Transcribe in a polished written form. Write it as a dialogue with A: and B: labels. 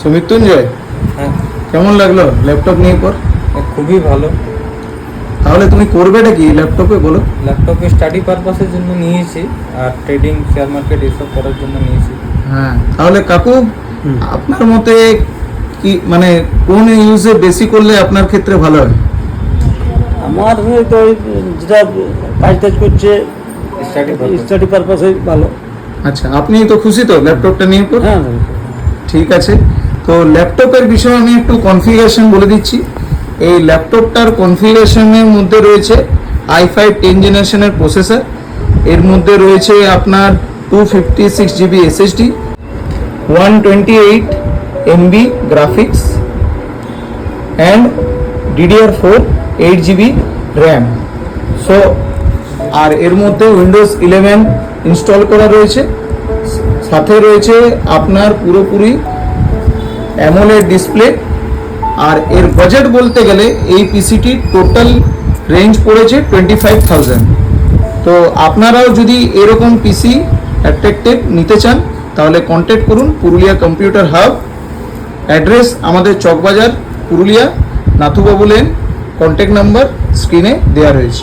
A: সুমৃত্যুঞ্জয়,
B: হ্যাঁ,
A: কেমন লাগলো ল্যাপটপ নিয়ে পর?
B: খুবই ভালো।
A: তাহলে তুমি করবেটা কি ল্যাপটপে বলো?
B: ল্যাপটপে স্টাডি পারপাসের জন্য নিয়েছি, আর ট্রেডিং, শেয়ার মার্কেট এসব করার জন্য নিয়েছি।
A: হ্যাঁ, তাহলে কাকু আপনার মতে কি মানে কোন ইউজে বেশি করলে আপনার ক্ষেত্রে ভালো হয়?
C: আমার তো ওই যেটা কাজ টাজ করছে
B: স্টাডি
C: স্টাডি পারপাসে ভালো।
A: আচ্ছা, আপনি তো খুশি তো ল্যাপটপটা নিয়ে পর?
C: হ্যাঁ,
A: ঠিক আছে, তো ল্যাপটপের বিষয়ে আমি একটু কনফিগারেশন বলে দিচ্ছি। এই ল্যাপটপটার কনফিগারেশনের মধ্যে রয়েছে i5 10 জেনারেশনের প্রসেসর, এর মধ্যে রয়েছে আপনার 256 GB SSD, 128 MB graphics and DDR4 8 GB RAM. So আর এর মধ্যে উইন্ডোজ 11 ইনস্টল করা রয়েছে, সাথে রয়েছে আপনার পুরোপুরি অ্যামোলেড ডিসপ্লে। আর এর বাজেট বলতে গেলে এই পিসিটির টোটাল রেঞ্জ পড়েছে 25,000। তো আপনারাও যদি এরকম পিসি অ্যাট্রাক্টিভ নিতে চান তাহলে কন্ট্যাক্ট করুন পুরুলিয়া কম্পিউটার হাব। অ্যাড্রেস আমাদের Chawkbazar Purulia, Nathubabu lane. Contact number স্ক্রিনে দেওয়া রয়েছে।